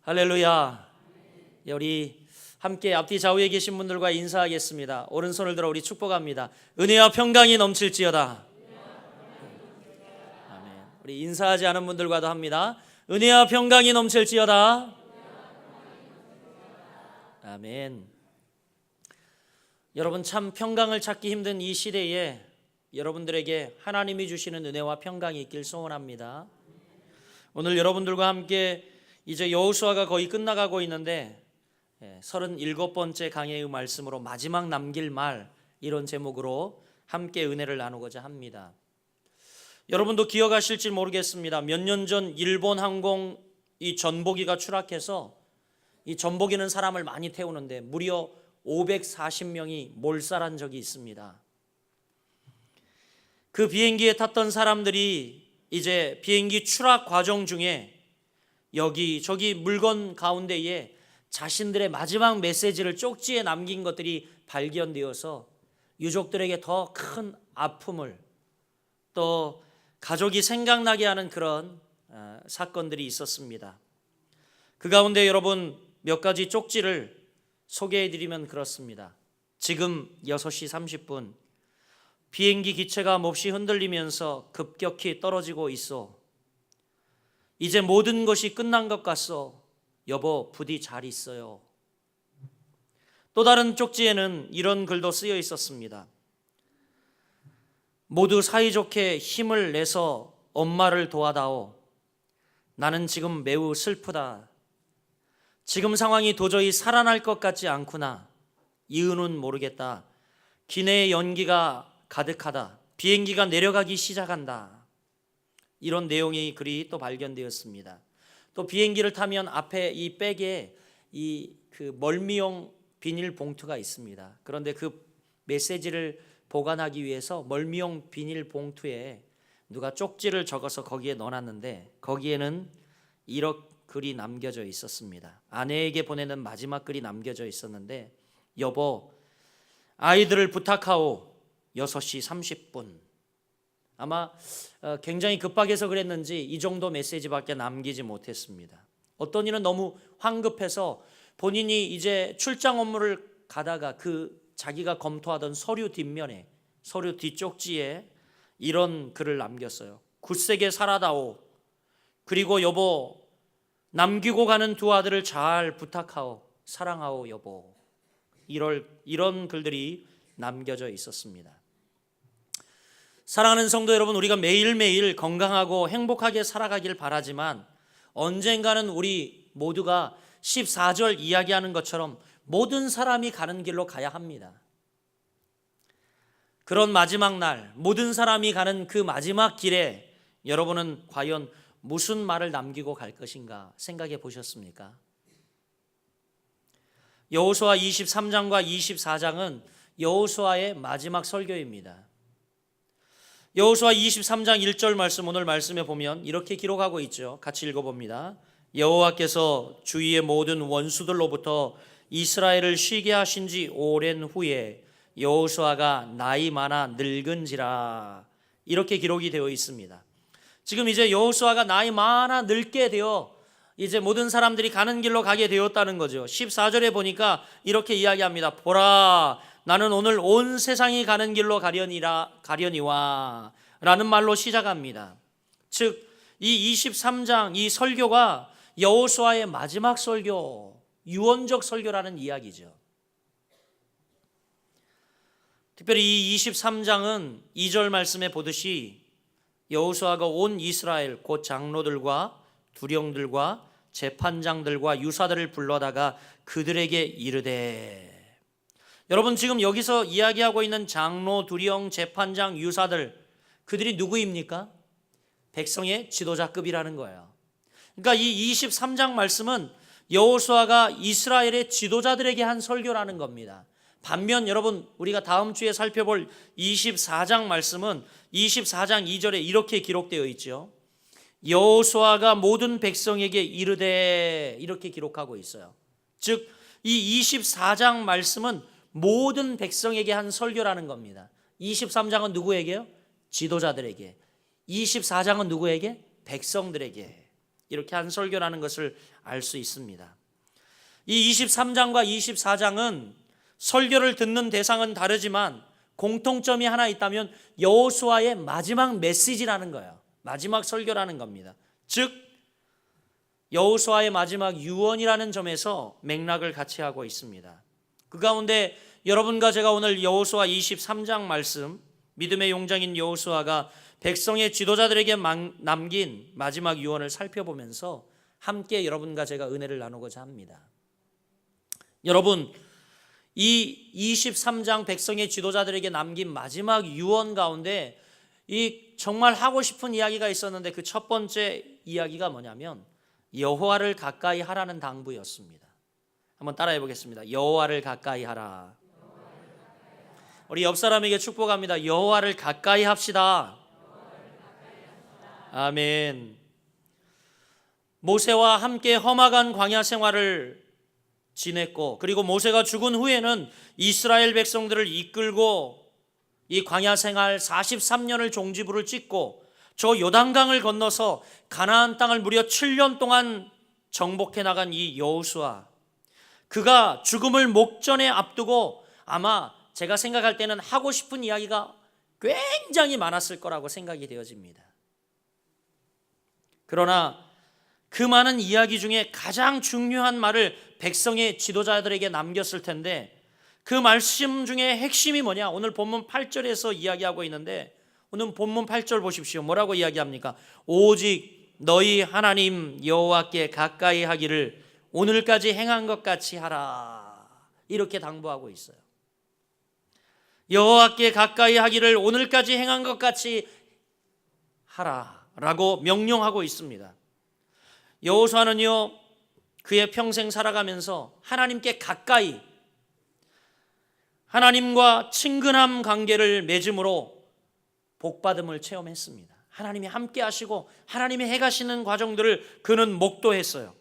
할렐루야. 우리 함께 앞뒤 좌우에 계신 분들과 인사하겠습니다. 오른손을 들어 우리 축복합니다. 은혜와 평강이 넘칠지어다. 아멘. 우리 인사하지 않은 분들과도 합니다. 은혜와 평강이 넘칠지어다. 아멘. 여러분, 참 평강을 찾기 힘든 이 시대에 여러분들에게 하나님이 주시는 은혜와 평강이 있길 소원합니다. 오늘 여러분들과 함께 이제 여호수아가 거의 끝나가고 있는데 37번째 강해의 말씀으로 마지막 남길 말, 이런 제목으로 함께 은혜를 나누고자 합니다. 여러분도 기억하실지 모르겠습니다. 몇 년 전 일본 항공 이 전보기가 추락해서 이 전보기는 사람을 많이 태우는데 무려 540명이 몰살한 적이 있습니다. 그 비행기에 탔던 사람들이 이제 비행기 추락 과정 중에 여기저기 물건 가운데에 자신들의 마지막 메시지를 쪽지에 남긴 것들이 발견되어서 유족들에게 더 큰 아픔을, 또 가족이 생각나게 하는 그런 사건들이 있었습니다. 그 가운데 여러분, 몇 가지 쪽지를 소개해드리면 그렇습니다. 지금 6시 30분 비행기 기체가 몹시 흔들리면서 급격히 떨어지고 있어. 이제 모든 것이 끝난 것 같소. 여보, 부디 잘 있어요. 또 다른 쪽지에는 이런 글도 쓰여 있었습니다. 모두 사이좋게 힘을 내서 엄마를 도와다오. 나는 지금 매우 슬프다. 지금 상황이 도저히 살아날 것 같지 않구나. 이유는 모르겠다. 기내에 연기가 가득하다. 비행기가 내려가기 시작한다. 이런 내용의 글이 또 발견되었습니다. 또 비행기를 타면 앞에 이 백에 그 멀미용 비닐 봉투가 있습니다. 그런데 그 메시지를 보관하기 위해서 멀미용 비닐 봉투에 누가 쪽지를 적어서 거기에 넣어놨는데 거기에는 이런 글이 남겨져 있었습니다. 아내에게 보내는 마지막 글이 남겨져 있었는데, 여보, 아이들을 부탁하오. 6시 30분. 아마 굉장히 급박해서 그랬는지 이 정도 메시지밖에 남기지 못했습니다. 어떤 이는 너무 황급해서 본인이 이제 출장 업무를 가다가 자기가 검토하던 서류 뒷면에, 서류 뒷쪽지에 이런 글을 남겼어요. 굳세게 살아다오. 그리고 여보, 남기고 가는 두 아들을 잘 부탁하오. 사랑하오 여보. 이런 글들이 남겨져 있었습니다. 사랑하는 성도 여러분, 우리가 매일매일 건강하고 행복하게 살아가길 바라지만 언젠가는 우리 모두가 14절 이야기하는 것처럼 모든 사람이 가는 길로 가야 합니다. 그런 마지막 날, 모든 사람이 가는 그 마지막 길에 여러분은 과연 무슨 말을 남기고 갈 것인가 생각해 보셨습니까? 여호수아 23장과 24장은 여호수아의 마지막 설교입니다. 여호수아 23장 1절 말씀, 오늘 말씀에 보면 이렇게 기록하고 있죠. 같이 읽어봅니다. 여호와께서 주위의 모든 원수들로부터 이스라엘을 쉬게 하신 지 오랜 후에 여호수아가 나이 많아 늙은지라, 이렇게 기록이 되어 있습니다. 지금 이제 여호수아가 나이 많아 늙게 되어 이제 모든 사람들이 가는 길로 가게 되었다는 거죠. 14절에 보니까 이렇게 이야기합니다. 보라, 나는 오늘 온 세상이 가는 길로 가려니와 라는 말로 시작합니다. 즉, 이 23장 이 설교가 여호수아의 마지막 설교, 유언적 설교라는 이야기죠. 특별히 이 23장은 2절 말씀에 보듯이 여호수아가 온 이스라엘 곧 장로들과 두령들과 재판장들과 유사들을 불러다가 그들에게 이르되, 여러분, 지금 여기서 이야기하고 있는 장로, 두령, 재판장, 유사들, 그들이 누구입니까? 백성의 지도자급이라는 거예요. 그러니까 이 23장 말씀은 여호수아가 이스라엘의 지도자들에게 한 설교라는 겁니다. 반면 여러분, 우리가 다음 주에 살펴볼 24장 말씀은 24장 2절에 이렇게 기록되어 있죠. 여호수아가 모든 백성에게 이르되, 이렇게 기록하고 있어요. 즉, 이 24장 말씀은 모든 백성에게 한 설교라는 겁니다. 23장은 누구에게요? 지도자들에게. 24장은 누구에게? 백성들에게. 이렇게 한 설교라는 것을 알 수 있습니다. 이 23장과 24장은 설교를 듣는 대상은 다르지만 공통점이 하나 있다면 여호수아의 마지막 메시지라는 거예요. 마지막 설교라는 겁니다. 즉 여호수아의 마지막 유언이라는 점에서 맥락을 같이 하고 있습니다. 그 가운데 여러분과 제가 오늘 여호수아 23장 말씀, 믿음의 용장인 여호수아가 백성의 지도자들에게 남긴 마지막 유언을 살펴보면서 함께 여러분과 제가 은혜를 나누고자 합니다. 여러분, 이 23장 백성의 지도자들에게 남긴 마지막 유언 가운데 이 정말 하고 싶은 이야기가 있었는데 그 첫 번째 이야기가 뭐냐면 여호와를 가까이 하라는 당부였습니다. 한번 따라해 보겠습니다. 여호와를 가까이 하라. 우리 옆 사람에게 축복합니다. 여호와를 가까이 합시다. 아멘. 모세와 함께 험악한 광야 생활을 지냈고, 그리고 모세가 죽은 후에는 이스라엘 백성들을 이끌고 이 광야 생활 43년을 종지부를 찍고 저 요단강을 건너서 가나안 땅을 무려 7년 동안 정복해 나간 이 여호수아, 그가 죽음을 목전에 앞두고 아마 제가 생각할 때는 하고 싶은 이야기가 굉장히 많았을 거라고 생각이 되어집니다. 그러나 그 많은 이야기 중에 가장 중요한 말을 백성의 지도자들에게 남겼을 텐데 그 말씀 중에 핵심이 뭐냐? 오늘 본문 8절에서 이야기하고 있는데 오늘 본문 8절 보십시오. 뭐라고 이야기합니까? 오직 너희 하나님 여호와께 가까이 하기를 오늘까지 행한 것 같이 하라. 이렇게 당부하고 있어요. 여호와께 가까이 하기를 오늘까지 행한 것 같이 하라라고 명령하고 있습니다. 여호수아는요, 그의 평생 살아가면서 하나님께 가까이, 하나님과 친근한 관계를 맺음으로 복받음을 체험했습니다. 하나님이 함께 하시고 하나님이 해가시는 과정들을 그는 목도했어요.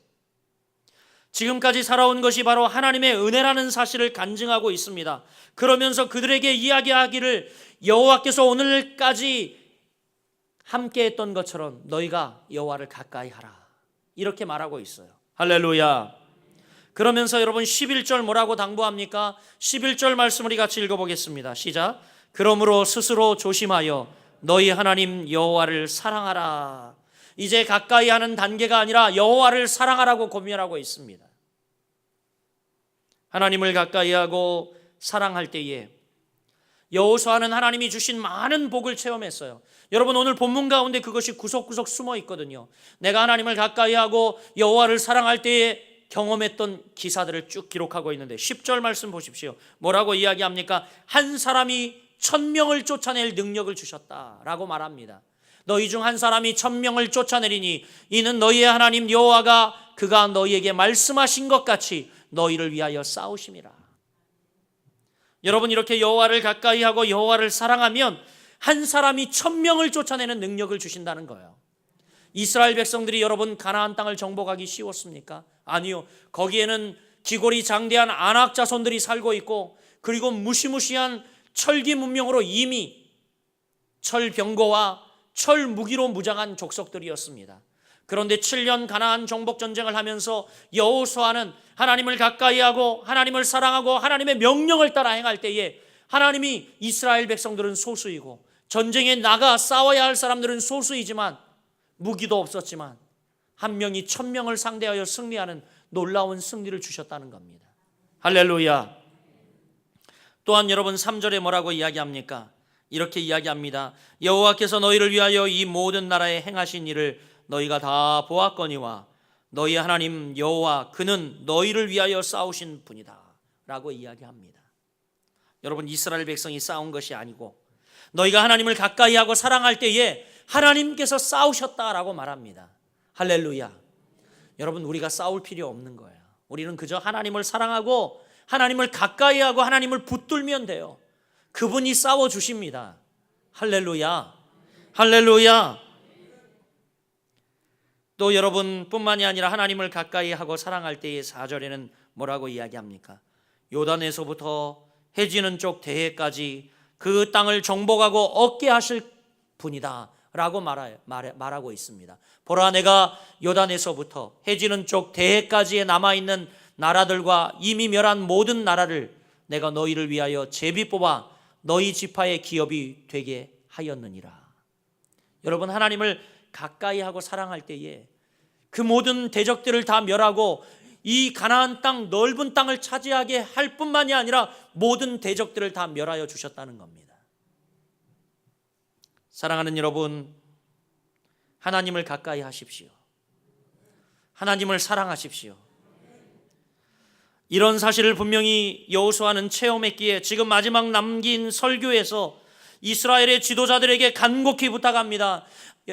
지금까지 살아온 것이 바로 하나님의 은혜라는 사실을 간증하고 있습니다. 그러면서 그들에게 이야기하기를 여호와께서 오늘까지 함께 했던 것처럼 너희가 여호와를 가까이 하라, 이렇게 말하고 있어요. 할렐루야. 그러면서 여러분 11절 뭐라고 당부합니까? 11절 말씀 우리 같이 읽어보겠습니다. 시작. 그러므로 스스로 조심하여 너희 하나님 여호와를 사랑하라. 이제 가까이 하는 단계가 아니라 여호와를 사랑하라고 고민하고 있습니다. 하나님을 가까이 하고 사랑할 때에 여호수아는 하나님이 주신 많은 복을 체험했어요. 여러분, 오늘 본문 가운데 그것이 구석구석 숨어 있거든요. 내가 하나님을 가까이 하고 여호와를 사랑할 때에 경험했던 기사들을 쭉 기록하고 있는데 10절 말씀 보십시오. 뭐라고 이야기합니까? 한 사람이 1000명을 쫓아낼 능력을 주셨다라고 말합니다. 너희 중 한 사람이 1000명을 쫓아내리니 이는 너희의 하나님 여호와가 그가 너희에게 말씀하신 것 같이 너희를 위하여 싸우심이라. 여러분, 이렇게 여호와를 가까이 하고 여호와를 사랑하면 한 사람이 1000명을 쫓아내는 능력을 주신다는 거예요. 이스라엘 백성들이 여러분 가나안 땅을 정복하기 쉬웠습니까? 아니요. 거기에는 기골이 장대한 아낙 자손들이 살고 있고, 그리고 무시무시한 철기 문명으로 이미 철병거와 철 무기로 무장한 족속들이었습니다. 그런데 7년 가나안 정복 전쟁을 하면서 여호수아는 하나님을 가까이 하고 하나님을 사랑하고 하나님의 명령을 따라 행할 때에 하나님이 이스라엘 백성들은 소수이고 전쟁에 나가 싸워야 할 사람들은 소수이지만 무기도 없었지만 한 명이 1000명을 상대하여 승리하는 놀라운 승리를 주셨다는 겁니다. 할렐루야. 또한 여러분 3절에 뭐라고 이야기합니까? 이렇게 이야기합니다. 여호와께서 너희를 위하여 이 모든 나라에 행하신 일을 너희가 다 보았거니와 너희 하나님 여호와 그는 너희를 위하여 싸우신 분이다 라고 이야기합니다. 여러분, 이스라엘 백성이 싸운 것이 아니고 너희가 하나님을 가까이 하고 사랑할 때에 하나님께서 싸우셨다라고 말합니다. 할렐루야. 여러분, 우리가 싸울 필요 없는 거예요. 우리는 그저 하나님을 사랑하고 하나님을 가까이 하고 하나님을 붙들면 돼요. 그분이 싸워주십니다. 할렐루야. 할렐루야. 또 여러분뿐만이 아니라 하나님을 가까이 하고 사랑할 때의 4절에는 뭐라고 이야기합니까? 요단에서부터 해지는 쪽 대해까지 그 땅을 정복하고 얻게 하실 분이다 라고 말하고 있습니다. 보라, 내가 요단에서부터 해지는 쪽 대해까지에 남아있는 나라들과 이미 멸한 모든 나라를 내가 너희를 위하여 제비 뽑아 너희 지파의 기업이 되게 하였느니라. 여러분, 하나님을 가까이 하고 사랑할 때에 그 모든 대적들을 다 멸하고 이 가나안 땅, 넓은 땅을 차지하게 할 뿐만이 아니라 모든 대적들을 다 멸하여 주셨다는 겁니다. 사랑하는 여러분, 하나님을 가까이 하십시오. 하나님을 사랑하십시오. 이런 사실을 분명히 여호수아는 체험했기에 지금 마지막 남긴 설교에서 이스라엘의 지도자들에게 간곡히 부탁합니다.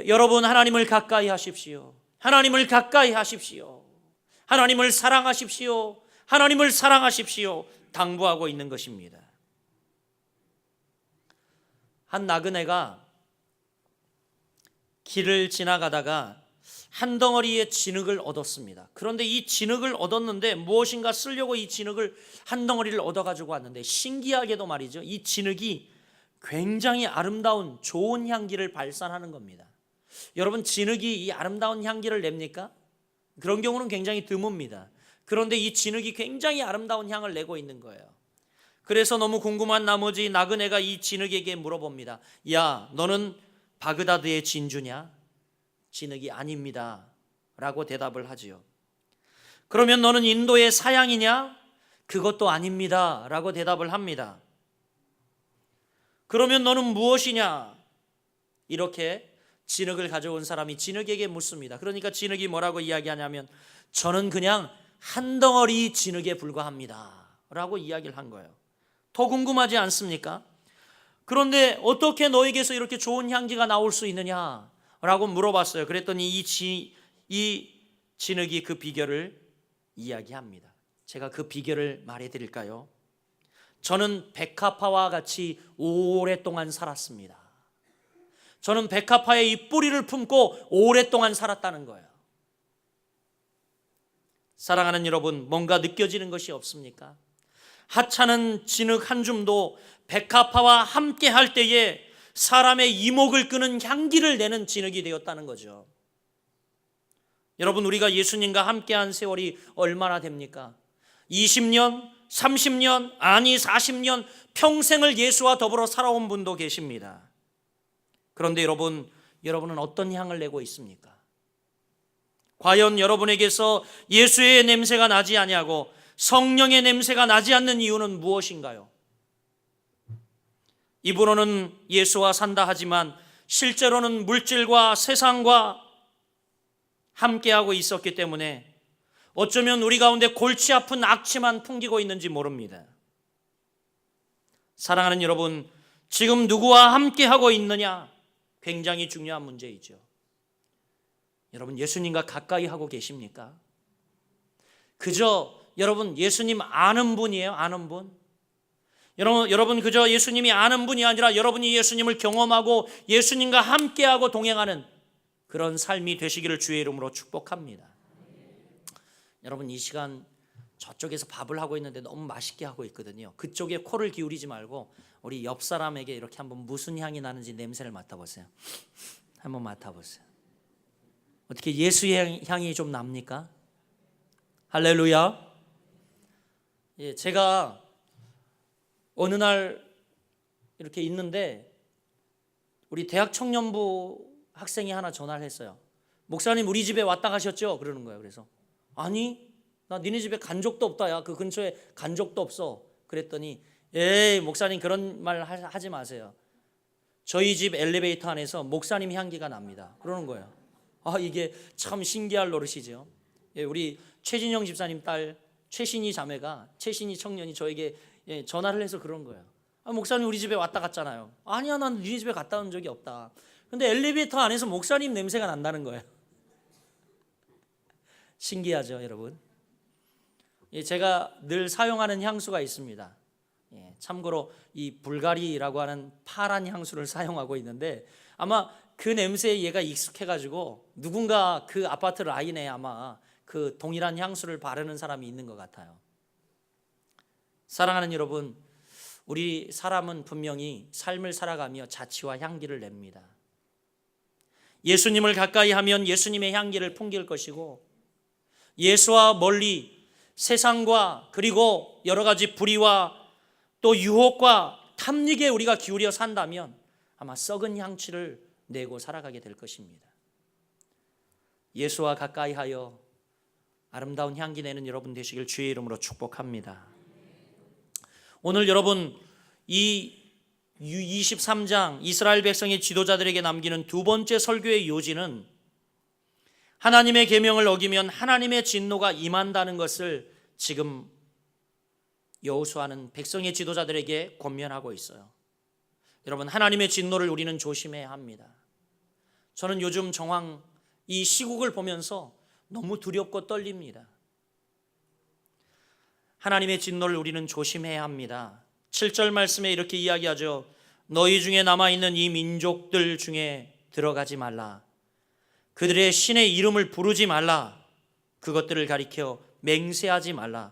여러분, 하나님을 가까이 하십시오. 하나님을 가까이 하십시오. 하나님을 사랑하십시오. 하나님을 사랑하십시오. 당부하고 있는 것입니다. 한 나그네가 길을 지나가다가 한 덩어리의 진흙을 얻었습니다. 그런데 이 진흙을 얻었는데 무엇인가 쓰려고 이 진흙을 한 덩어리를 얻어가지고 왔는데 신기하게도 말이죠, 이 진흙이 굉장히 아름다운 좋은 향기를 발산하는 겁니다. 여러분, 진흙이 이 아름다운 향기를 냅니까? 그런 경우는 굉장히 드뭅니다. 그런데 이 진흙이 굉장히 아름다운 향을 내고 있는 거예요. 그래서 너무 궁금한 나머지 나그네가 이 진흙에게 물어봅니다. 야, 너는 바그다드의 진주냐? 진흙이 아닙니다 라고 대답을 하지요. 그러면 너는 인도의 사양이냐? 그것도 아닙니다 라고 대답을 합니다. 그러면 너는 무엇이냐? 이렇게 진흙을 가져온 사람이 진흙에게 묻습니다. 그러니까 진흙이 뭐라고 이야기하냐면 저는 그냥 한 덩어리 진흙에 불과합니다 라고 이야기를 한 거예요. 더 궁금하지 않습니까? 그런데 어떻게 너에게서 이렇게 좋은 향기가 나올 수 있느냐 라고 물어봤어요. 그랬더니 이 진흙이 그 비결을 이야기합니다. 제가 그 비결을 말해드릴까요? 저는 백합화와 같이 오랫동안 살았습니다. 저는 백합화의 이 뿌리를 품고 오랫동안 살았다는 거예요. 사랑하는 여러분, 뭔가 느껴지는 것이 없습니까? 하찮은 진흙 한 줌도 백합화와 함께 할 때에 사람의 이목을 끄는 향기를 내는 진흙이 되었다는 거죠. 여러분, 우리가 예수님과 함께한 세월이 얼마나 됩니까? 20년, 30년, 아니 40년, 평생을 예수와 더불어 살아온 분도 계십니다. 그런데 여러분은 어떤 향을 내고 있습니까? 과연 여러분에게서 예수의 냄새가 나지 아니하고 성령의 냄새가 나지 않는 이유는 무엇인가요? 입으로는 예수와 산다 하지만 실제로는 물질과 세상과 함께하고 있었기 때문에 어쩌면 우리 가운데 골치 아픈 악취만 풍기고 있는지 모릅니다. 사랑하는 여러분, 지금 누구와 함께하고 있느냐? 굉장히 중요한 문제이죠. 여러분, 예수님과 가까이 하고 계십니까? 그저 여러분 예수님 아는 분이에요? 아는 분? 여러분 그저 예수님이 아는 분이 아니라 여러분이 예수님을 경험하고 예수님과 함께하고 동행하는 그런 삶이 되시기를 주의 이름으로 축복합니다. 여러분, 이 시간 저쪽에서 밥을 하고 있는데 너무 맛있게 하고 있거든요. 그쪽에 코를 기울이지 말고 우리 옆 사람에게 이렇게 한번 무슨 향이 나는지 냄새를 맡아보세요. 한번 맡아보세요. 어떻게 예수의 향이 좀 납니까? 할렐루야. 예, 제가 어느 날 이렇게 있는데 우리 대학 청년부 학생이 하나 전화를 했어요. 목사님, 우리 집에 왔다 가셨죠? 그러는 거예요. 그래서 아니, 나 니네 집에 간 적도 없다. 야, 그 근처에 간 적도 없어. 그랬더니 에이, 목사님 그런 말 하지 마세요. 저희 집 엘리베이터 안에서 목사님 향기가 납니다. 그러는 거예요. 아, 이게 참 신기할 노릇이죠. 예, 우리 최진영 집사님 딸 최신희 자매가, 최신희 청년이 저에게 전화를 해서 그런 거예요. 아, 목사님 우리 집에 왔다 갔잖아요. 아니야, 난 니네 집에 갔다 온 적이 없다. 근데 엘리베이터 안에서 목사님 냄새가 난다는 거예요. 신기하죠, 여러분? 예, 제가 늘 사용하는 향수가 있습니다. 예, 참고로 이 불가리라고 하는 파란 향수를 사용하고 있는데 아마 그 냄새에 얘가 익숙해가지고 누군가 그 아파트 라인에 아마 그 동일한 향수를 바르는 사람이 있는 것 같아요. 사랑하는 여러분, 우리 사람은 분명히 삶을 살아가며 자취와 향기를 냅니다. 예수님을 가까이 하면 예수님의 향기를 풍길 것이고, 예수와 멀리 세상과 그리고 여러 가지 불의와 또 유혹과 탐닉에 우리가 기울여 산다면 아마 썩은 향취를 내고 살아가게 될 것입니다. 예수와 가까이 하여 아름다운 향기 내는 여러분 되시길 주의 이름으로 축복합니다. 오늘 여러분, 이 23장 이스라엘 백성의 지도자들에게 남기는 두 번째 설교의 요지는 하나님의 계명을 어기면 하나님의 진노가 임한다는 것을 지금 여호수아는 백성의 지도자들에게 권면하고 있어요. 여러분, 하나님의 진노를 우리는 조심해야 합니다. 저는 요즘 정황, 이 시국을 보면서 너무 두렵고 떨립니다. 하나님의 진노를 우리는 조심해야 합니다. 7절 말씀에 이렇게 이야기하죠. 너희 중에 남아있는 이 민족들 중에 들어가지 말라. 그들의 신의 이름을 부르지 말라. 그것들을 가리켜 맹세하지 말라.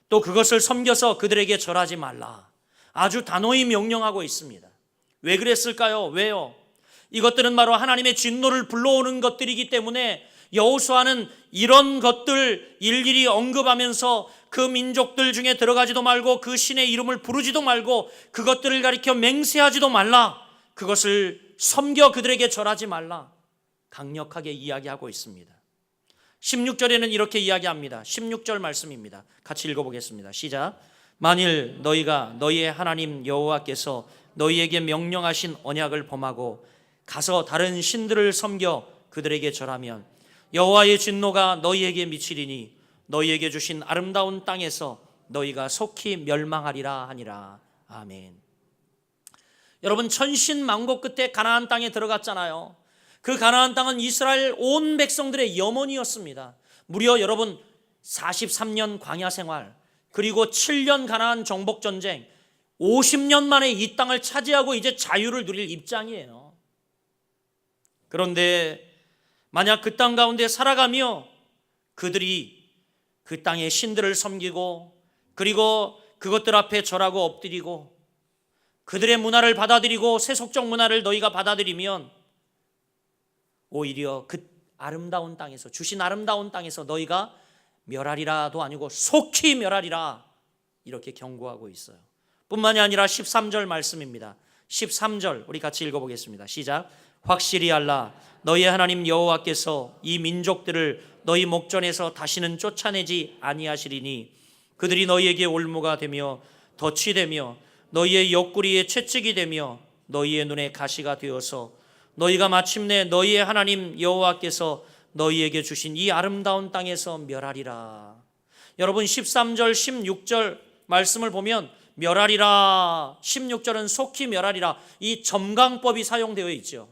또 그것을 섬겨서 그들에게 절하지 말라. 아주 단호히 명령하고 있습니다. 왜 그랬을까요? 왜요? 이것들은 바로 하나님의 진노를 불러오는 것들이기 때문에 여호수아는 이런 것들 일일이 언급하면서 그 민족들 중에 들어가지도 말고 그 신의 이름을 부르지도 말고 그것들을 가리켜 맹세하지도 말라. 그것을 섬겨 그들에게 절하지 말라. 강력하게 이야기하고 있습니다. 16절에는 이렇게 이야기합니다. 16절 말씀입니다. 같이 읽어보겠습니다. 시작. 만일 너희가 너희의 하나님 여호와께서 너희에게 명령하신 언약을 범하고 가서 다른 신들을 섬겨 그들에게 절하면 여호와의 진노가 너희에게 미치리니 너희에게 주신 아름다운 땅에서 너희가 속히 멸망하리라 하니라. 아멘. 여러분, 천신만고 끝에 가나안 땅에 들어갔잖아요. 그 가나안 땅은 이스라엘 온 백성들의 염원이었습니다. 무려 여러분 43년 광야 생활, 그리고 7년 가나안 정복 전쟁, 50년 만에 이 땅을 차지하고 이제 자유를 누릴 입장이에요. 그런데 만약 그 땅 가운데 살아가며 그들이 그 땅의 신들을 섬기고 그리고 그것들 앞에 절하고 엎드리고 그들의 문화를 받아들이고 세속적 문화를 너희가 받아들이면 오히려 그 아름다운 땅에서, 주신 아름다운 땅에서 너희가 멸하리라도 아니고 속히 멸하리라, 이렇게 경고하고 있어요. 뿐만이 아니라 13절 말씀입니다. 13절 우리 같이 읽어보겠습니다. 시작. 확실히 알라. 너희 하나님 여호와께서 이 민족들을 너희 목전에서 다시는 쫓아내지 아니하시리니 그들이 너희에게 올무가 되며 덫이 되며 너희의 옆구리에 채찍이 되며 너희의 눈에 가시가 되어서 너희가 마침내 너희의 하나님 여호와께서 너희에게 주신 이 아름다운 땅에서 멸하리라. 여러분, 13절 16절 말씀을 보면 멸하리라, 16절은 속히 멸하리라, 이 점강법이 사용되어 있죠.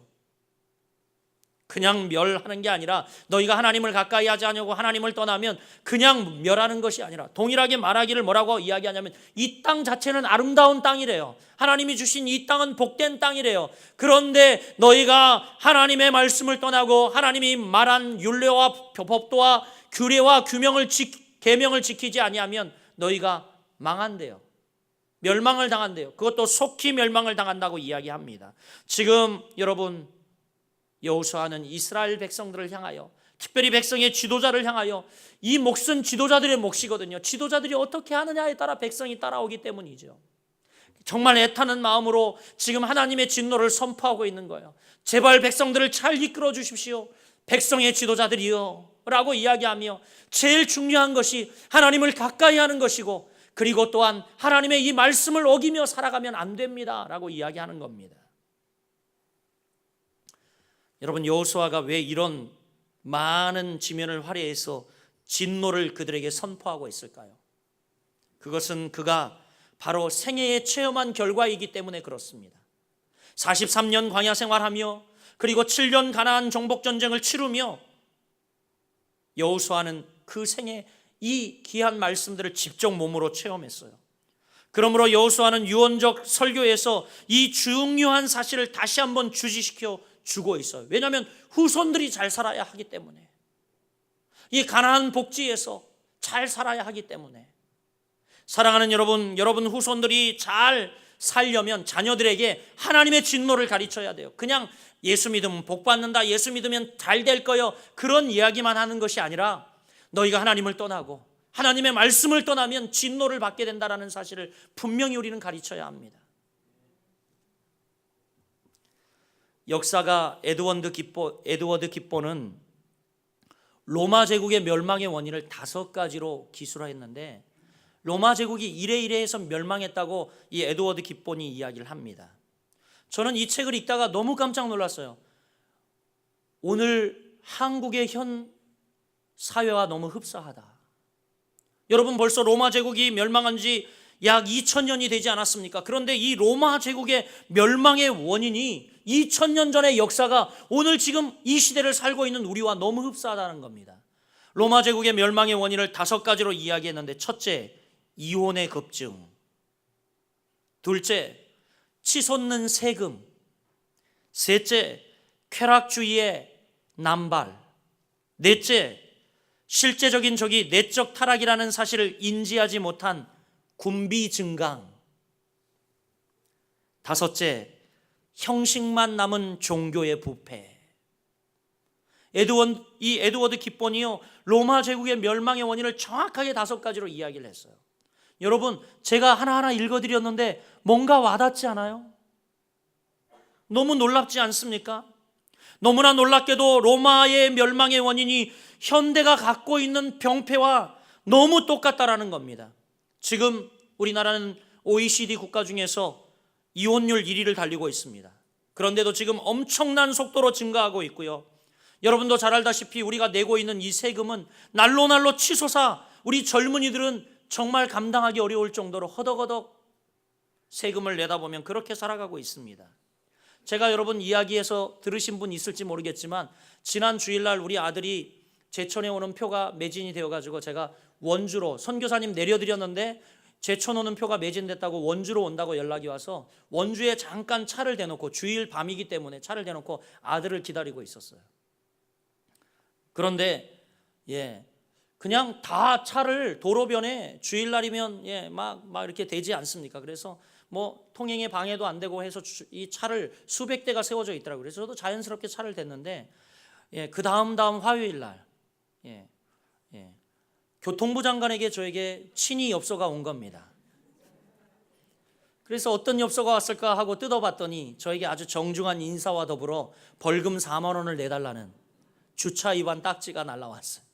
그냥 멸하는 게 아니라 너희가 하나님을 가까이 하지 않냐고 하나님을 떠나면 그냥 멸하는 것이 아니라 동일하게 말하기를 뭐라고 이야기하냐면 이 땅 자체는 아름다운 땅이래요. 하나님이 주신 이 땅은 복된 땅이래요. 그런데 너희가 하나님의 말씀을 떠나고 하나님이 말한 율례와 법도와 규례와 계명을 지키지 아니하면 너희가 망한대요. 멸망을 당한대요. 그것도 속히 멸망을 당한다고 이야기합니다. 지금 여러분, 여호수아는 이스라엘 백성들을 향하여, 특별히 백성의 지도자를 향하여, 이 몫은 지도자들의 몫이거든요. 지도자들이 어떻게 하느냐에 따라 백성이 따라오기 때문이죠. 정말 애타는 마음으로 지금 하나님의 진노를 선포하고 있는 거예요. 제발 백성들을 잘 이끌어 주십시오. 백성의 지도자들이요 라고 이야기하며 제일 중요한 것이 하나님을 가까이 하는 것이고, 그리고 또한 하나님의 이 말씀을 어기며 살아가면 안 됩니다 라고 이야기하는 겁니다. 여러분, 여호수아가 왜 이런 많은 지면을 활용해서 진노를 그들에게 선포하고 있을까요? 그것은 그가 바로 생애에 체험한 결과이기 때문에 그렇습니다. 43년 광야 생활하며 그리고 7년 가나안 정복 전쟁을 치르며 여호수아는 그 생애 이 귀한 말씀들을 직접 몸으로 체험했어요. 그러므로 여호수아는 유언적 설교에서 이 중요한 사실을 다시 한번 주지시켜 주고 있어요. 왜냐하면 후손들이 잘 살아야 하기 때문에, 이 가나안 복지에서 잘 살아야 하기 때문에. 사랑하는 여러분, 여러분 후손들이 잘 살려면 자녀들에게 하나님의 진노를 가르쳐야 돼요. 그냥 예수 믿으면 복 받는다, 예수 믿으면 잘 될 거요, 그런 이야기만 하는 것이 아니라 너희가 하나님을 떠나고 하나님의 말씀을 떠나면 진노를 받게 된다는 사실을 분명히 우리는 가르쳐야 합니다. 역사가 에드워드 깃보는 로마 제국의 멸망의 원인을 5가지로 기술화했는데, 로마 제국이 이래이래해서 멸망했다고 이 에드워드 깃본이 이야기를 합니다. 저는 이 책을 읽다가 너무 깜짝 놀랐어요. 오늘 한국의 현 사회와 너무 흡사하다. 여러분, 벌써 로마 제국이 멸망한 지 약 2000년이 되지 않았습니까? 그런데 이 로마 제국의 멸망의 원인이 2000년 전의 역사가 오늘 지금 이 시대를 살고 있는 우리와 너무 흡사하다는 겁니다. 로마 제국의 멸망의 원인을 5가지로 이야기했는데, 첫째, 이혼의 급증. 둘째, 치솟는 세금. 셋째, 쾌락주의의 남발. 넷째, 실제적인 적이 내적 타락이라는 사실을 인지하지 못한 군비 증강. 다섯째, 형식만 남은 종교의 부패. 이 에드워드 깃본이요, 로마 제국의 멸망의 원인을 정확하게 5가지로 이야기를 했어요. 여러분, 제가 하나하나 읽어드렸는데 뭔가 와닿지 않아요? 너무 놀랍지 않습니까? 너무나 놀랍게도 로마의 멸망의 원인이 현대가 갖고 있는 병폐와 너무 똑같다라는 겁니다. 지금 우리나라는 OECD 국가 중에서 이혼율 1위를 달리고 있습니다. 그런데도 지금 엄청난 속도로 증가하고 있고요. 여러분도 잘 알다시피 우리가 내고 있는 이 세금은 날로 치솟아 우리 젊은이들은 정말 감당하기 어려울 정도로 허덕허덕 세금을 내다 보면 그렇게 살아가고 있습니다. 제가 여러분 이야기에서 들으신 분 있을지 모르겠지만, 지난 주일날 우리 아들이 제천에 오는 표가 매진이 되어가지고 제가 원주로, 선교사님 내려드렸는데 제천 오는 표가 매진됐다고 원주로 온다고 연락이 와서 원주에 잠깐 차를 대놓고, 주일 밤이기 때문에 차를 대놓고 아들을 기다리고 있었어요. 그런데 그냥 다 차를 도로변에 주일날이면 막 이렇게 대지 않습니까? 그래서 뭐 통행에 방해도 안 되고 해서 이 차를 수백 대가 세워져 있더라고요. 그래서 저도 자연스럽게 차를 댔는데, 그 다음 화요일 날 교통부 장관에게 저에게 친위 엽서가 온 겁니다. 그래서 어떤 엽서가 왔을까 하고 뜯어봤더니 저에게 아주 정중한 인사와 더불어 벌금 4만 원을 내달라는 주차 위반 딱지가 날라왔어요.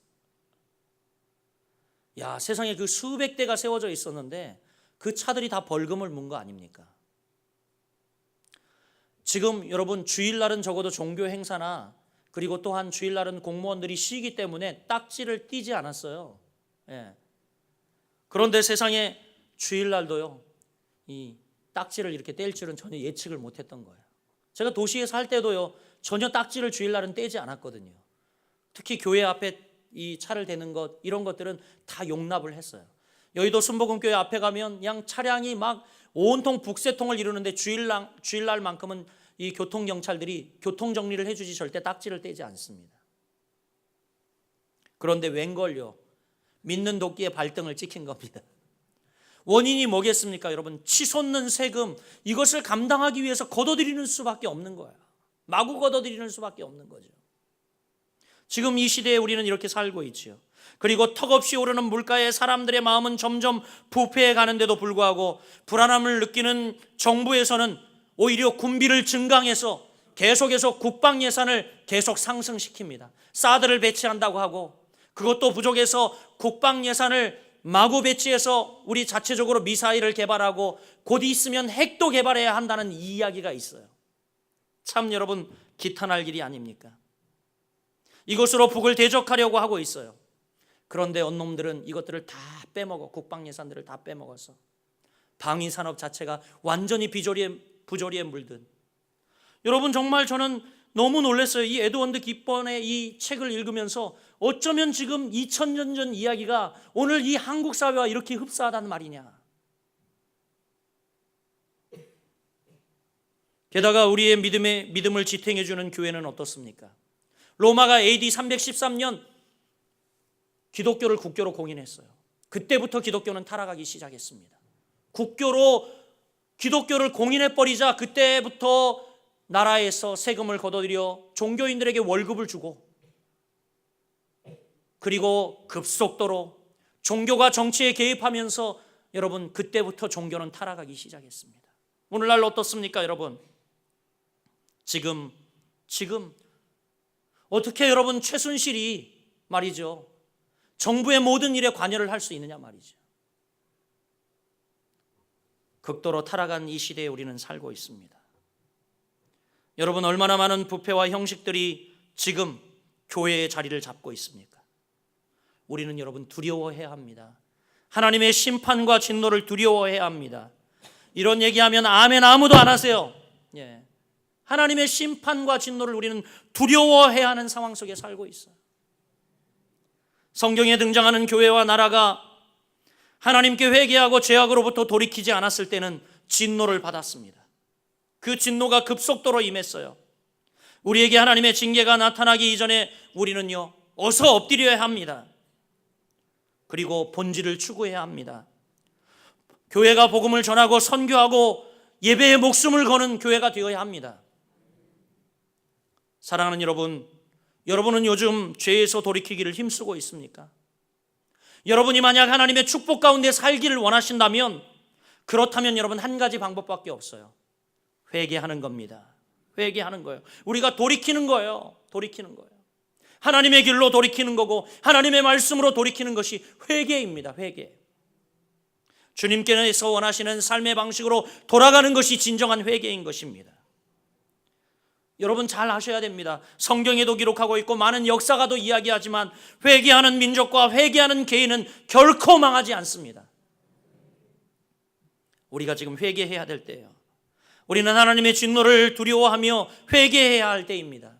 야, 세상에 그 수백 대가 세워져 있었는데 그 차들이 다 벌금을 문 거 아닙니까? 지금 여러분, 주일날은 적어도 종교 행사나, 그리고 또한 주일날은 공무원들이 쉬기 때문에 딱지를 띄지 않았어요. 그런데 세상에 주일날도요, 이 딱지를 이렇게 뗄 줄은 전혀 예측을 못했던 거예요. 제가 도시에 살 때도요, 전혀 딱지를 주일날은 떼지 않았거든요. 특히 교회 앞에 이 차를 대는 것, 이런 것들은 다 용납을 했어요. 여의도 순복음교회 앞에 가면 그냥 차량이 막 온통 북새통을 이루는데 주일날만큼은 이 교통경찰들이 교통정리를 해주지 절대 딱지를 떼지 않습니다. 그런데 웬걸요, 믿는 도끼에 발등을 찍힌 겁니다. 원인이 뭐겠습니까? 여러분, 치솟는 세금, 이것을 감당하기 위해서 걷어들이는 수밖에 없는 거예요. 마구 걷어들이는 수밖에 없는 거죠. 지금 이 시대에 우리는 이렇게 살고 있지요. 그리고 턱없이 오르는 물가에 사람들의 마음은 점점 부패해 가는데도 불구하고 불안함을 느끼는 정부에서는 오히려 군비를 증강해서 계속해서 국방 예산을 계속 상승시킵니다. 사드를 배치한다고 하고, 그것도 부족해서 국방 예산을 마구 배치해서 우리 자체적으로 미사일을 개발하고 곧 있으면 핵도 개발해야 한다는 이야기가 있어요. 참 여러분, 기탄할 일이 아닙니까? 이것으로 북을 대적하려고 하고 있어요. 그런데 언놈들은 이것들을 다 빼먹어, 국방 예산들을 다 빼먹어서 방위산업 자체가 완전히 부조리에 물든. 여러분, 정말 저는 너무 놀랐어요. 이 에드워드 깃본의 이 책을 읽으면서 어쩌면 지금 2000년 전 이야기가 오늘 이 한국 사회와 이렇게 흡사하다는 말이냐. 게다가 우리의 믿음을 지탱해 주는 교회는 어떻습니까? 로마가 AD 313년 기독교를 국교로 공인했어요. 그때부터 기독교는 타락하기 시작했습니다. 국교로 기독교를 공인해버리자 그때부터 나라에서 세금을 걷어들여 종교인들에게 월급을 주고, 그리고 급속도로 종교가 정치에 개입하면서 여러분 그때부터 종교는 타락하기 시작했습니다. 오늘날 어떻습니까 여러분? 지금 어떻게 여러분 최순실이 말이죠, 정부의 모든 일에 관여를 할 수 있느냐 말이죠. 극도로 타락한 이 시대에 우리는 살고 있습니다. 여러분, 얼마나 많은 부패와 형식들이 지금 교회의 자리를 잡고 있습니까? 우리는 여러분 두려워해야 합니다. 하나님의 심판과 진노를 두려워해야 합니다. 이런 얘기하면 아멘 아무도 안 하세요. 예. 하나님의 심판과 진노를 우리는 두려워해야 하는 상황 속에 살고 있어요. 성경에 등장하는 교회와 나라가 하나님께 회개하고 죄악으로부터 돌이키지 않았을 때는 진노를 받았습니다. 그 진노가 급속도로 임했어요. 우리에게 하나님의 징계가 나타나기 이전에 우리는요, 어서 엎드려야 합니다. 그리고 본질을 추구해야 합니다. 교회가 복음을 전하고 선교하고 예배에 목숨을 거는 교회가 되어야 합니다. 사랑하는 여러분, 여러분은 요즘 죄에서 돌이키기를 힘쓰고 있습니까? 여러분이 만약 하나님의 축복 가운데 살기를 원하신다면, 그렇다면 여러분 한 가지 방법밖에 없어요. 회개하는 겁니다. 회개하는 거예요. 우리가 돌이키는 거예요. 돌이키는 거예요. 하나님의 길로 돌이키는 거고 하나님의 말씀으로 돌이키는 것이 회개입니다. 회개. 주님께서 원하시는 삶의 방식으로 돌아가는 것이 진정한 회개인 것입니다. 여러분 잘 아셔야 됩니다. 성경에도 기록하고 있고 많은 역사가도 이야기하지만 회개하는 민족과 회개하는 개인은 결코 망하지 않습니다. 우리가 지금 회개해야 될 때예요. 우리는 하나님의 진노를 두려워하며 회개해야 할 때입니다.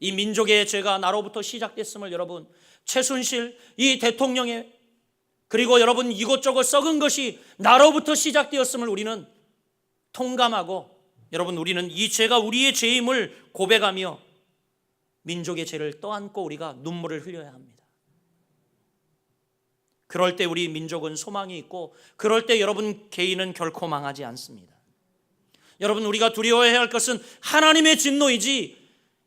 이 민족의 죄가 나로부터 시작됐음을 여러분, 최순실 이 대통령의, 그리고 여러분 이것저것 썩은 것이 나로부터 시작되었음을 우리는 통감하고, 여러분 우리는 이 죄가 우리의 죄임을 고백하며 민족의 죄를 떠안고 우리가 눈물을 흘려야 합니다. 그럴 때 우리 민족은 소망이 있고, 그럴 때 여러분 개인은 결코 망하지 않습니다. 여러분 우리가 두려워해야 할 것은 하나님의 진노이지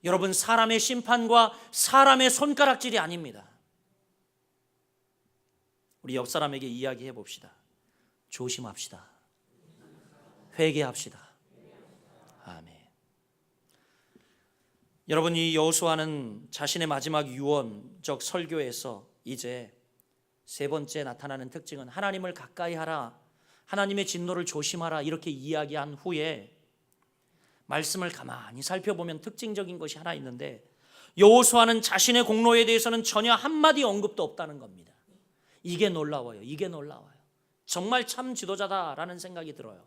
여러분 사람의 심판과 사람의 손가락질이 아닙니다. 우리 옆 사람에게 이야기해 봅시다. 조심합시다. 회개합시다. 아멘. 여러분, 이 여호수아는 자신의 마지막 유언적 설교에서 이제 세 번째 나타나는 특징은 하나님을 가까이 하라, 하나님의 진노를 조심하라, 이렇게 이야기한 후에 말씀을 가만히 살펴보면 특징적인 것이 하나 있는데, 여호수아는 자신의 공로에 대해서는 전혀 한마디 언급도 없다는 겁니다. 이게 놀라워요. 이게 놀라워요. 정말 참 지도자다라는 생각이 들어요.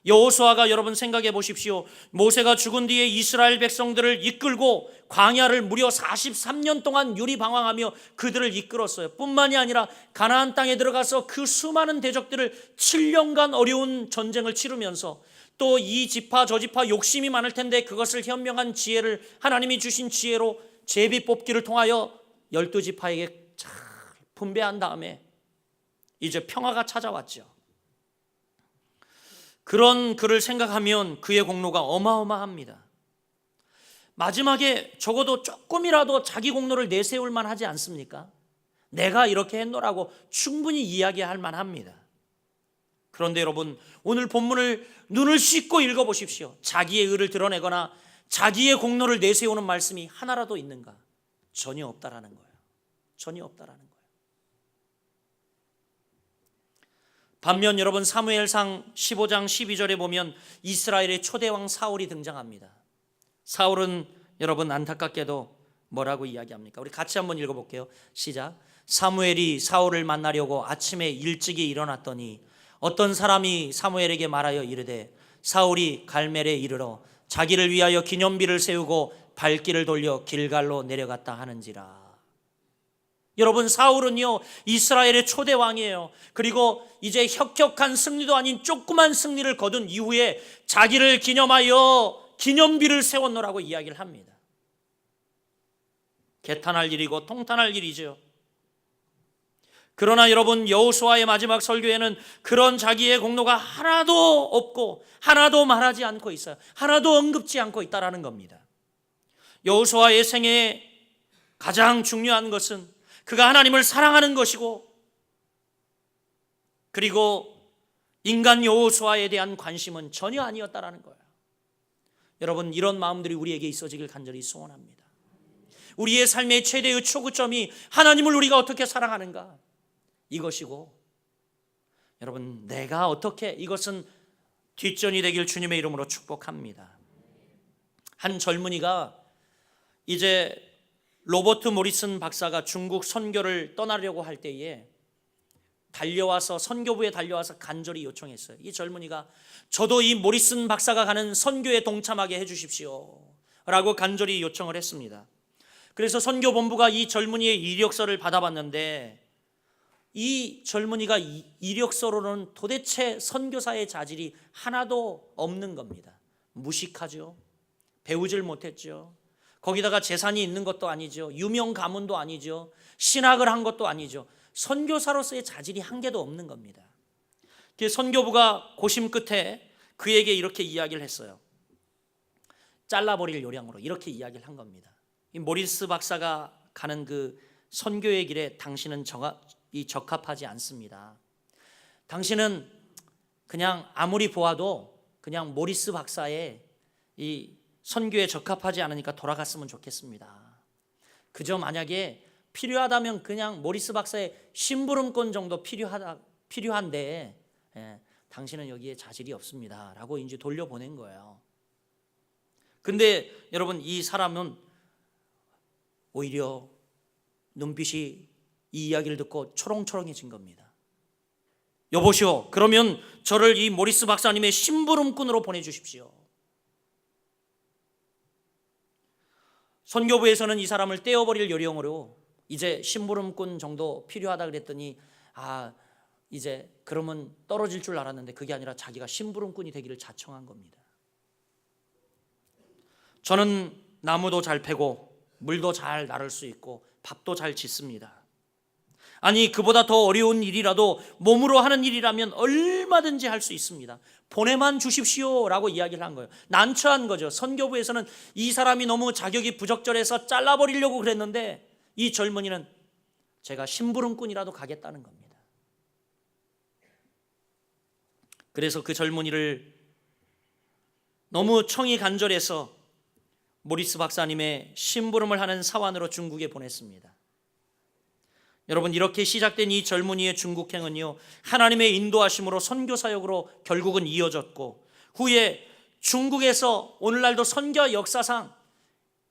여호수아가 여러분 생각해 보십시오. 모세가 죽은 뒤에 이스라엘 백성들을 이끌고 광야를 무려 43년 동안 유리방황하며 그들을 이끌었어요. 뿐만이 아니라 가나안 땅에 들어가서 그 수많은 대적들을 7년간 어려운 전쟁을 치르면서 또 이 지파 저 지파 욕심이 많을 텐데 그것을 현명한 지혜를, 하나님이 주신 지혜로 제비 뽑기를 통하여 12지파에게 잘 분배한 다음에 이제 평화가 찾아왔죠. 그런 그를 생각하면 그의 공로가 어마어마합니다. 마지막에 적어도 조금이라도 자기 공로를 내세울 만하지 않습니까? 내가 이렇게 했노라고 충분히 이야기할 만합니다. 그런데 여러분, 오늘 본문을 눈을 씻고 읽어보십시오. 자기의 의를 드러내거나 자기의 공로를 내세우는 말씀이 하나라도 있는가? 전혀 없다라는 거예요. 전혀 없다라는 거예요. 반면 여러분, 사무엘상 15장 12절에 보면 이스라엘의 초대왕 사울이 등장합니다. 사울은 여러분 안타깝게도 뭐라고 이야기합니까? 우리 같이 한번 읽어볼게요. 시작. 사무엘이 사울을 만나려고 아침에 일찍이 일어났더니 어떤 사람이 사무엘에게 말하여 이르되 사울이 갈멜에 이르러 자기를 위하여 기념비를 세우고 발길을 돌려 길갈로 내려갔다 하는지라. 여러분, 사울은요 이스라엘의 초대 왕이에요. 그리고 이제 혁혁한 승리도 아닌 조그만 승리를 거둔 이후에 자기를 기념하여 기념비를 세웠노라고 이야기를 합니다. 개탄할 일이고 통탄할 일이죠. 그러나 여러분, 여호수아의 마지막 설교에는 그런 자기의 공로가 하나도 없고 하나도 말하지 않고 있어요. 하나도 언급지 않고 있다라는 겁니다. 여호수아의 생애에 가장 중요한 것은 그가 하나님을 사랑하는 것이고, 그리고 인간 여호수아에 대한 관심은 전혀 아니었다라는 거예요. 여러분, 이런 마음들이 우리에게 있어지길 간절히 소원합니다. 우리의 삶의 최대의 초구점이 하나님을 우리가 어떻게 사랑하는가, 이것이고, 여러분, 내가 어떻게, 이것은 뒷전이 되길 주님의 이름으로 축복합니다. 한 젊은이가 이제 로버트 모리슨 박사가 중국 선교를 떠나려고 할 때에 달려와서, 선교부에 달려와서 간절히 요청했어요. 이 젊은이가 저도 이 모리슨 박사가 가는 선교에 동참하게 해주십시오 라고 간절히 요청을 했습니다. 그래서 선교본부가 이 젊은이의 이력서를 받아봤는데, 이 젊은이가 이력서로는 도대체 선교사의 자질이 하나도 없는 겁니다. 무식하죠. 배우질 못했죠. 거기다가 재산이 있는 것도 아니죠. 유명 가문도 아니죠. 신학을 한 것도 아니죠. 선교사로서의 자질이 한 개도 없는 겁니다. 선교부가 고심 끝에 그에게 이렇게 이야기를 했어요. 잘라버릴 요량으로 이렇게 이야기를 한 겁니다. 이 모리스 박사가 가는 그 선교의 길에 당신은 적합하지 않습니다. 당신은 그냥 아무리 보아도 그냥 모리스 박사의 이 선교에 적합하지 않으니까 돌아갔으면 좋겠습니다. 그저 만약에 필요하다면 그냥 모리스 박사의 심부름꾼 정도 필요한데, 당신은 여기에 자질이 없습니다 라고 이제 돌려보낸 거예요. 근데 여러분, 이 사람은 오히려 눈빛이 이 이야기를 듣고 초롱초롱해진 겁니다. 여보시오, 그러면 저를 이 모리스 박사님의 심부름꾼으로 보내주십시오. 선교부에서는 이 사람을 떼어버릴 요령으로 이제 심부름꾼 정도 필요하다 그랬더니, 이제 그러면 떨어질 줄 알았는데 그게 아니라 자기가 심부름꾼이 되기를 자청한 겁니다. 저는 나무도 잘 패고 물도 잘 나를 수 있고 밥도 잘 짓습니다. 아니, 그보다 더 어려운 일이라도 몸으로 하는 일이라면 얼마든지 할 수 있습니다. 보내만 주십시오 라고 이야기를 한 거예요. 난처한 거죠. 선교부에서는 이 사람이 너무 자격이 부적절해서 잘라버리려고 그랬는데, 이 젊은이는 제가 심부름꾼이라도 가겠다는 겁니다. 그래서 그 젊은이를 너무 청이 간절해서 모리스 박사님의 심부름을 하는 사환으로 중국에 보냈습니다. 여러분, 이렇게 시작된 이 젊은이의 중국행은요, 하나님의 인도하심으로 선교 사역으로 결국은 이어졌고, 후에 중국에서 오늘날도 선교 역사상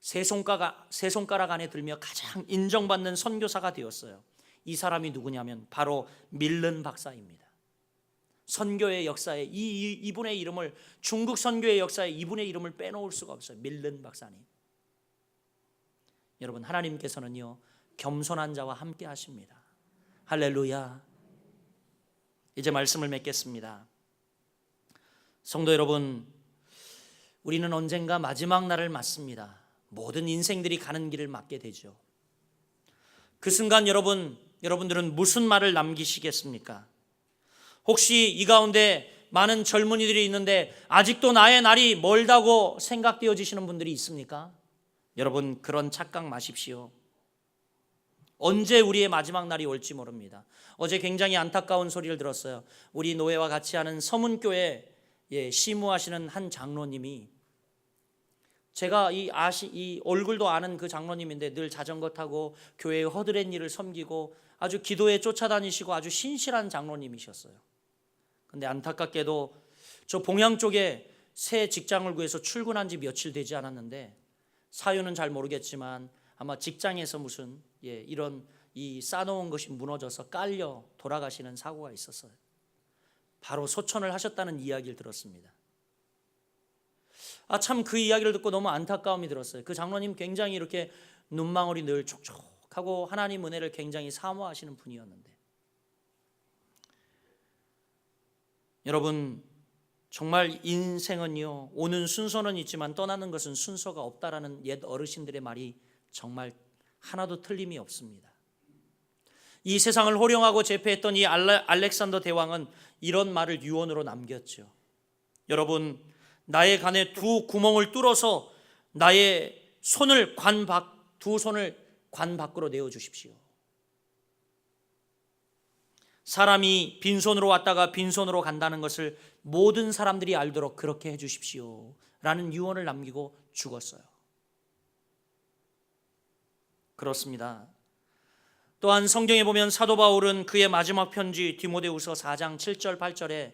세 손가락 안에 들며 가장 인정받는 선교사가 되었어요. 이 사람이 누구냐면 바로 밀른 박사입니다. 선교의 역사에 이분의 이름을, 중국 선교의 역사에 이분의 이름을 빼놓을 수가 없어요. 밀른 박사님. 여러분, 하나님께서는요, 겸손한 자와 함께 하십니다. 할렐루야. 이제 말씀을 맺겠습니다. 성도 여러분, 우리는 언젠가 마지막 날을 맞습니다. 모든 인생들이 가는 길을 맞게 되죠. 그 순간 여러분들은 무슨 말을 남기시겠습니까? 혹시 이 가운데 많은 젊은이들이 있는데 아직도 나의 날이 멀다고 생각되어지시는 분들이 있습니까? 여러분, 그런 착각 마십시오. 언제 우리의 마지막 날이 올지 모릅니다. 어제 굉장히 안타까운 소리를 들었어요. 우리 노회와 같이 하는 서문교회 시무하시는 한 장로님이, 제가 이 얼굴도 아는 그 장로님인데 늘 자전거 타고 교회의 허드렛 일을 섬기고 아주 기도에 쫓아다니시고 아주 신실한 장로님이셨어요. 근데 안타깝게도 저 봉양 쪽에 새 직장을 구해서 출근한 지 며칠 되지 않았는데, 사유는 잘 모르겠지만 아마 직장에서 무슨 이런 쌓아놓은 것이 무너져서 깔려 돌아가시는 사고가 있었어요. 바로 소천을 하셨다는 이야기를 들었습니다. 참 그 이야기를 듣고 너무 안타까움이 들었어요. 그 장로님 굉장히 이렇게 눈망울이 늘 촉촉하고 하나님 은혜를 굉장히 사모하시는 분이었는데, 여러분, 정말 인생은요, 오는 순서는 있지만 떠나는 것은 순서가 없다라는 옛 어르신들의 말이 정말 하나도 틀림이 없습니다. 이 세상을 호령하고 제패했던 이 알렉산더 대왕은 이런 말을 유언으로 남겼죠. 여러분, 나의 간에 두 구멍을 뚫어서 나의 두 손을 관 밖으로 내어 주십시오. 사람이 빈손으로 왔다가 빈손으로 간다는 것을 모든 사람들이 알도록 그렇게 해 주십시오 라는 유언을 남기고 죽었어요. 그렇습니다. 또한 성경에 보면 사도 바울은 그의 마지막 편지 디모데후서 4장 7절 8절에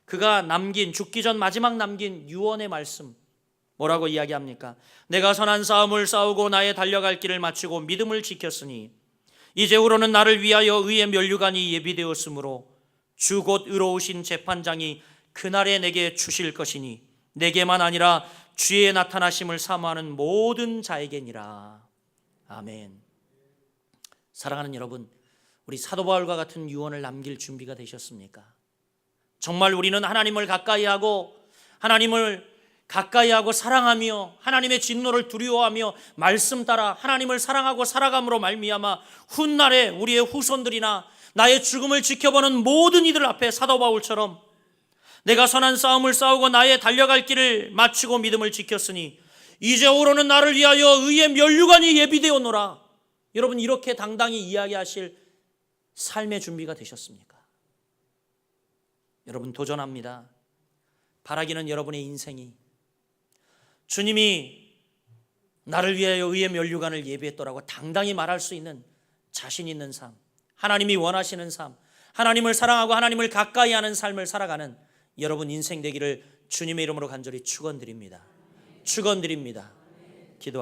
그가 죽기 전 마지막 남긴 유언의 말씀 뭐라고 이야기합니까? 내가 선한 싸움을 싸우고 나의 달려갈 길을 마치고 믿음을 지켰으니 이제후로는 나를 위하여 의의 면류관이 예비되었으므로 주 곧 의로우신 재판장이 그날에 내게 주실 것이니 내게만 아니라 주의 나타나심을 사모하는 모든 자에게니라. 아멘. 사랑하는 여러분, 우리 사도 바울과 같은 유언을 남길 준비가 되셨습니까? 정말 우리는 하나님을 가까이하고 사랑하며 하나님의 진노를 두려워하며 말씀 따라 하나님을 사랑하고 살아감으로 말미암아 훗날에 우리의 후손들이나 나의 죽음을 지켜보는 모든 이들 앞에 사도 바울처럼 내가 선한 싸움을 싸우고 나의 달려갈 길을 마치고 믿음을 지켰으니 이제후로는 나를 위하여 의의 면류관이 예비되었노라. 여러분, 이렇게 당당히 이야기하실 삶의 준비가 되셨습니까? 여러분, 도전합니다. 바라기는 여러분의 인생이 주님이 나를 위하여 의의 면류관을 예비했더라고 당당히 말할 수 있는 자신 있는 삶, 하나님이 원하시는 삶, 하나님을 사랑하고 하나님을 가까이 하는 삶을 살아가는 여러분 인생 되기를 주님의 이름으로 간절히 축원드립니다. 축원드립니다. 기도하겠습니다.